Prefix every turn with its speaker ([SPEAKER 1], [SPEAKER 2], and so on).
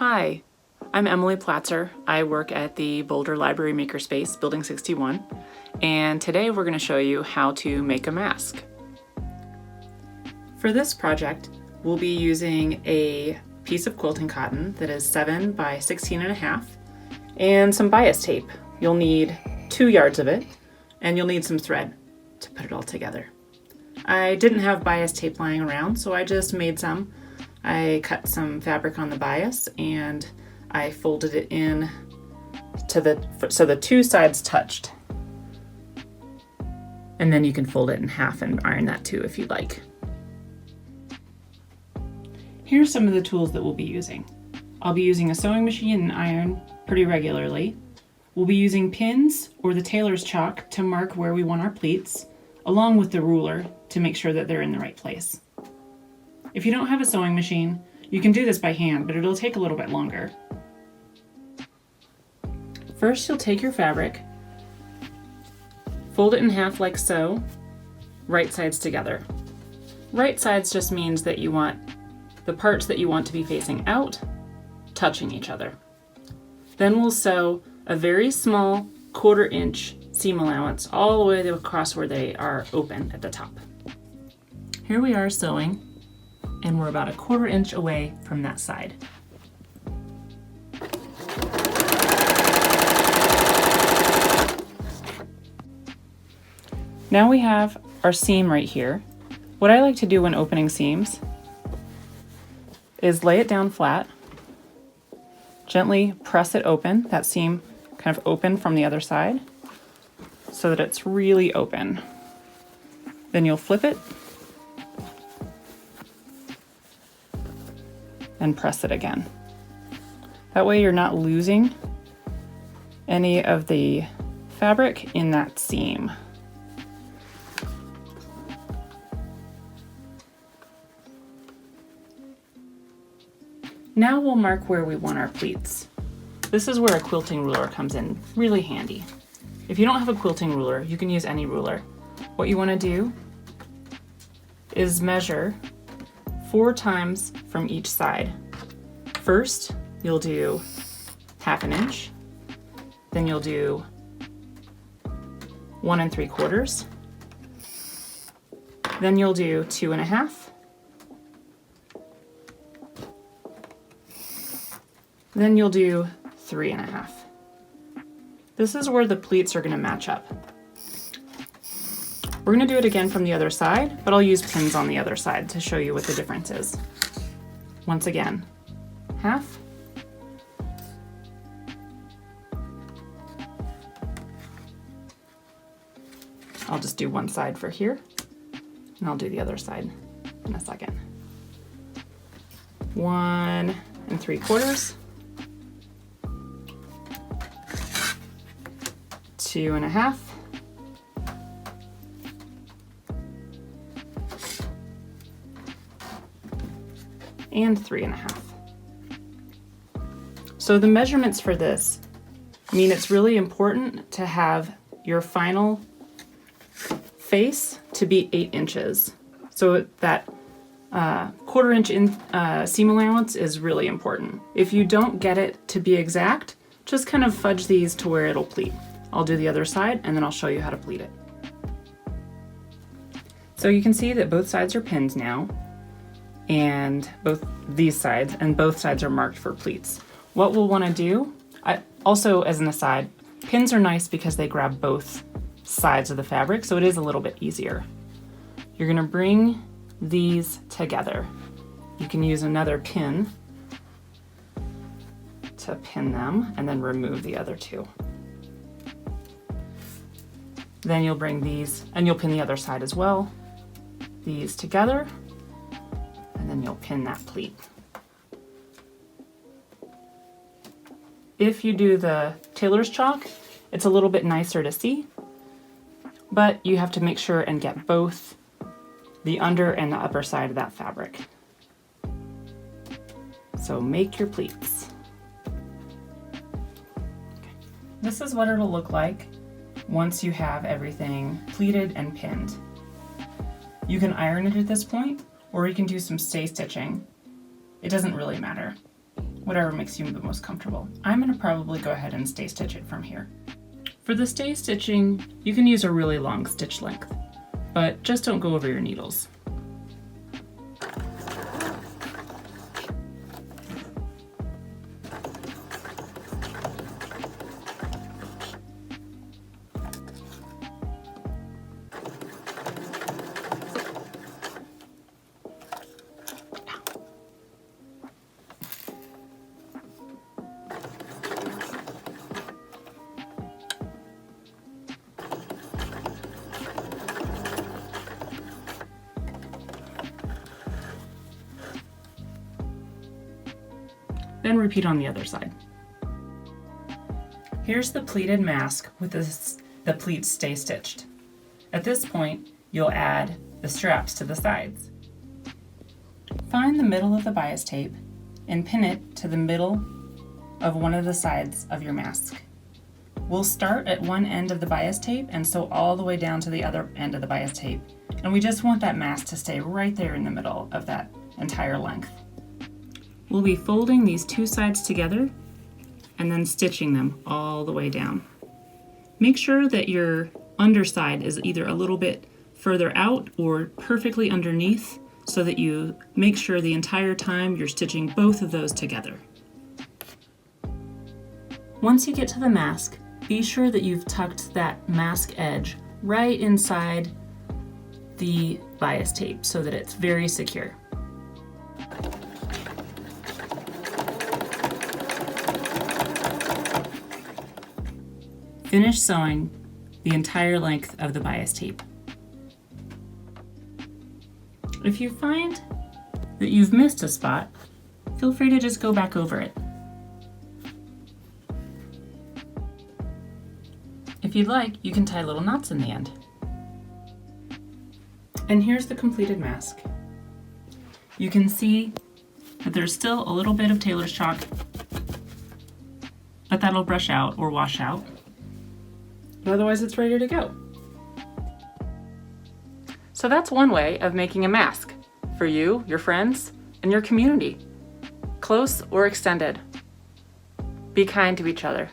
[SPEAKER 1] Hi, I'm Emily Platzer. I work at the Boulder Library Makerspace, Building 61, and today we're going to show you how to make a mask. For this project, we'll be using a piece of quilting cotton that is 7 by 16.5 and some bias tape. You'll need 2 yards of it, and you'll need some thread to put it all together. I didn't have bias tape lying around, so I just made some. I cut some fabric on the bias and I folded it in to so the 2 sides touched. And then you can fold it in half and iron that too if you'd like. Here's some of the tools that we'll be using. I'll be using a sewing machine and iron pretty regularly. We'll be using pins or the tailor's chalk to mark where we want our pleats, along with the ruler to make sure that they're in the right place. If you don't have a sewing machine, you can do this by hand, but it'll take a little bit longer. First, you'll take your fabric, fold it in half like so, right sides together. Right sides just means that you want the parts that you want to be facing out, touching each other. Then we'll sew a very small 1/4 inch seam allowance all the way across where they are open at the top. Here we are sewing, and we're about 1/4 inch away from that side. Now we have our seam right here. What I like to do when opening seams is lay it down flat, gently press it open, that seam kind of open from the other side, so that it's really open. Then you'll flip it and press it again. That way you're not losing any of the fabric in that seam. Now we'll mark where we want our pleats. This is where a quilting ruler comes in really handy. If you don't have a quilting ruler, you can use any ruler. What you want to do is measure 4 times from each side. First, you'll do 1/2 inch, then you'll do 1 3/4, then you'll do 2.5, then you'll do 3.5. This is where the pleats are going to match up. We're going to do it again from the other side, but I'll use pins on the other side to show you what the difference is. Once again, 1/2, I'll just do one side for here, and I'll do the other side in a second. 1 3/4, 2.5, and 3.5. So the measurements for this mean it's really important to have your final face to be 8 inches. So that 1/4 inch seam allowance is really important. If you don't get it to be exact, just kind of fudge these to where it'll pleat. I'll do the other side and then I'll show you how to pleat it. So you can see that both sides are pinned now, and both sides are marked for pleats. What we'll want to do, also as an aside, pins are nice because they grab both sides of the fabric, so it is a little bit easier. You're going to bring these together. You can use another pin to pin them and then remove the other 2. Then you'll bring these, and you'll pin the other side as well, these together, and then you'll pin that pleat. If you do the tailor's chalk, it's a little bit nicer to see, but you have to make sure and get both the under and the upper side of that fabric. So make your pleats. Okay. This is what it'll look like once you have everything pleated and pinned. You can iron it at this point, or you can do some stay stitching. It doesn't really matter. whatever makes you the most comfortable. I'm going to probably go ahead and stay stitch it from here. For the stay stitching, you can use a really long stitch length, but just don't go over your needles. Then repeat on the other side. Here's the pleated mask with the pleats stay stitched. At this point, you'll add the straps to the sides. Find the middle of the bias tape and pin it to the middle of one of the sides of your mask. We'll start at one end of the bias tape and sew all the way down to the other end of the bias tape. And we just want that mask to stay right there in the middle of that entire length. We'll be folding these two sides together and then stitching them all the way down. Make sure that your underside is either a little bit further out or perfectly underneath so that you make sure the entire time you're stitching both of those together. Once you get to the mask, be sure that you've tucked that mask edge right inside the bias tape so that it's very secure. Finish sewing the entire length of the bias tape. If you find that you've missed a spot, feel free to just go back over it. If you'd like, you can tie little knots in the end. And here's the completed mask. You can see that there's still a little bit of tailor's chalk, but that'll brush out or wash out. But otherwise it's ready to go. So that's one way of making a mask for you, your friends, and your community, close or extended. Be kind to each other.